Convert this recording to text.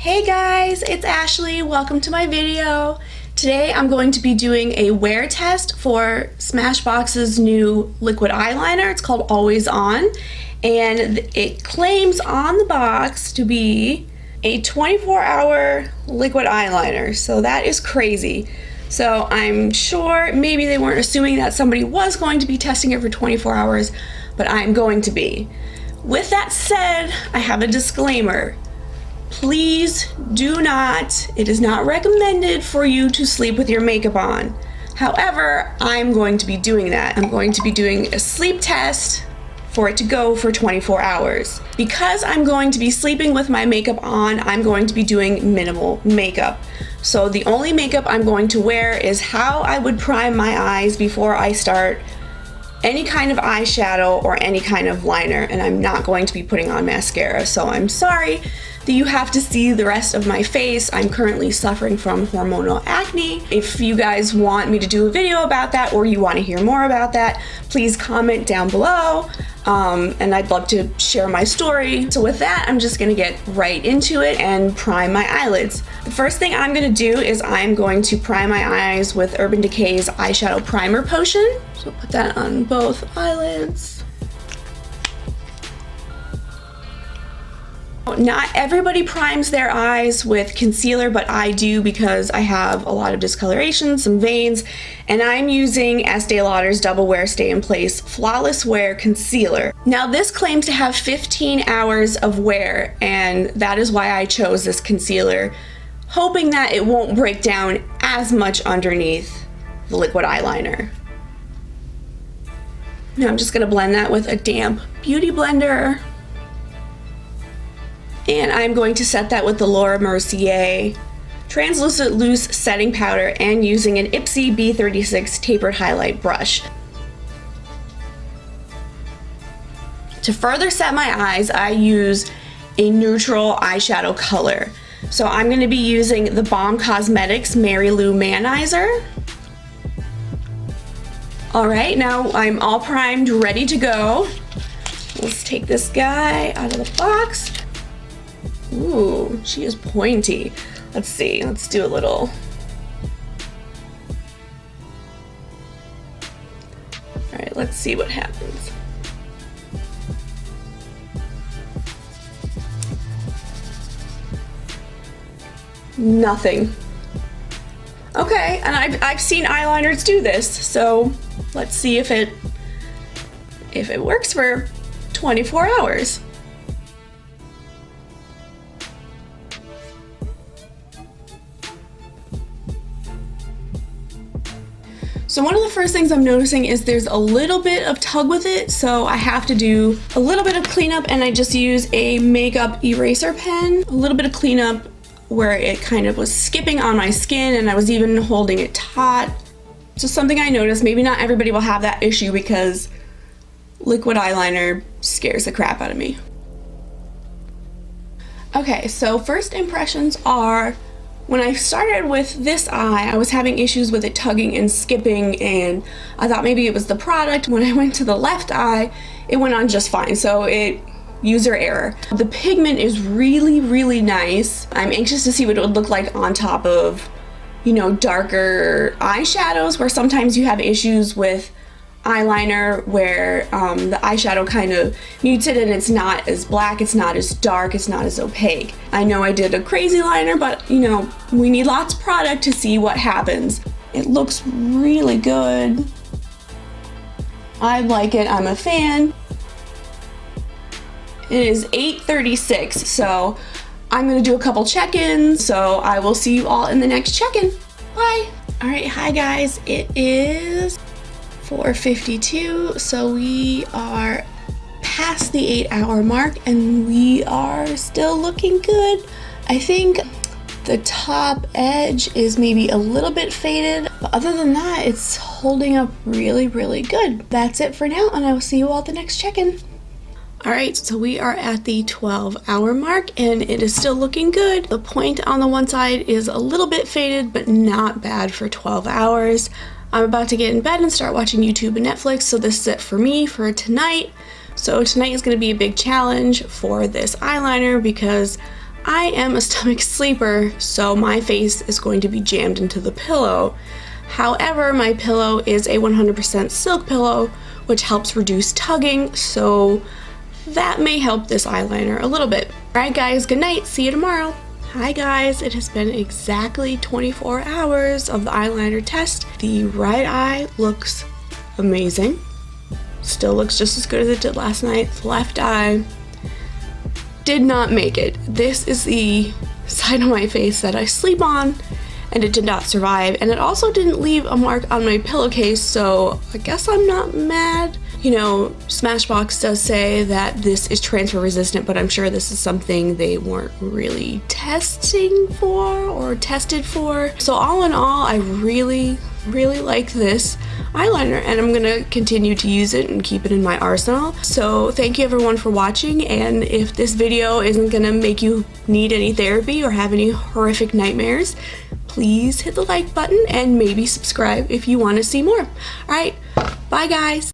Hey guys, it's Ashley. Welcome to my video. Today I'm going to be doing a wear test for Smashbox's new liquid eyeliner. It's called Always On, and it claims on the box to be a 24-hour liquid eyeliner, so that is crazy. So I'm sure maybe they weren't assuming that somebody was going to be testing it for 24 hours, but I'm going to be. With that said, I have a disclaimer. Please do not, it is not recommended for you to sleep with your makeup on. However, I'm going to be doing that. I'm going to be doing a sleep test for it to go for 24 hours. Because I'm going to be sleeping with my makeup on, I'm going to be doing minimal makeup. So the only makeup I'm going to wear is how I would prime my eyes before I start any kind of eyeshadow or any kind of liner, and I'm not going to be putting on mascara. So I'm sorry that you have to see the rest of my face. I'm currently suffering from hormonal acne. If you guys want me to do a video about that or you want to hear more about that, please comment down below. And I'd love to share my story. So with that, I'm just gonna get right into it and prime my eyelids. The first thing I'm gonna do is I'm going to prime my eyes with Urban Decay's eyeshadow primer potion. So put that on both eyelids. Not everybody primes their eyes with concealer, but I do because I have a lot of discoloration, some veins, and I'm using Estee Lauder's Double Wear Stay in Place Flawless Wear Concealer. Now this claims to have 15 hours of wear, and that is why I chose this concealer, hoping that it won't break down as much underneath the liquid eyeliner. Now I'm just gonna blend that with a damp beauty blender. And I'm going to set that with the Mercier Translucent Loose Setting Powder and using an Ipsy B36 Tapered Highlight Brush. To further set my eyes, I use a neutral eyeshadow color. So I'm going to be using the Balm Cosmetics Mary Lou Manizer. Alright, now I'm all primed, ready to go. Let's take this guy out of the box. Ooh, she is pointy. Let's see, let's do a little. All right, let's see what happens. Nothing. Okay, and I've seen eyeliners do this, so let's see if it works for 24 hours. So one of the first things I'm noticing is there's a little bit of tug with it, so I have to do a little bit of cleanup, and I just use a makeup eraser pen. A little bit of cleanup where it kind of was skipping on my skin and I was even holding it taut. Just something I noticed. Maybe not everybody will have that issue because liquid eyeliner scares the crap out of me. Okay, so first impressions are, when I started with this eye, I was having issues with it tugging and skipping, and I thought maybe it was the product. When I went to the left eye, it went on just fine, so user error. The pigment is really, really nice. I'm anxious to see what it would look like on top of, you know, darker eyeshadows, where sometimes you have issues with eyeliner where the eyeshadow kind of mutes it and it's not as black, it's not as dark, it's not as opaque. I know I did a crazy liner, but you know, we need lots of product to see what happens. It looks really good. I like it, I'm a fan. It is 8:36, so I'm gonna do a couple check-ins, so I will see you all in the next check-in. Bye. All right, hi guys, it is 4:52, so we are past the 8-hour mark and we are still looking good. I think the top edge is maybe a little bit faded, but other than that, it's holding up really, really good. That's it for now, and I will see you all at the next check-in. All right, so we are at the 12-hour mark and it is still looking good. The point on the one side is a little bit faded, but not bad for 12 hours. I'm about to get in bed and start watching YouTube and Netflix, so this is it for me for tonight. So tonight is going to be a big challenge for this eyeliner because I am a stomach sleeper, so my face is going to be jammed into the pillow. However, my pillow is a 100% silk pillow, which helps reduce tugging, so that may help this eyeliner a little bit. Alright guys, good night, see you tomorrow. Hi guys, it has been exactly 24 hours of the eyeliner test. The right eye looks amazing. Still looks just as good as it did last night. The left eye did not make it. This is the side of my face that I sleep on, and it did not survive, and it also didn't leave a mark on my pillowcase, so I guess I'm not mad. You know, Smashbox does say that this is transfer resistant, but I'm sure this is something they weren't really testing for or tested for. So all in all, I really like this eyeliner, and I'm gonna continue to use it and keep it in my arsenal. So thank you everyone for watching, and if this video isn't gonna make you need any therapy or have any horrific nightmares, please hit the like button and maybe subscribe if you want to see more. Alright, bye guys!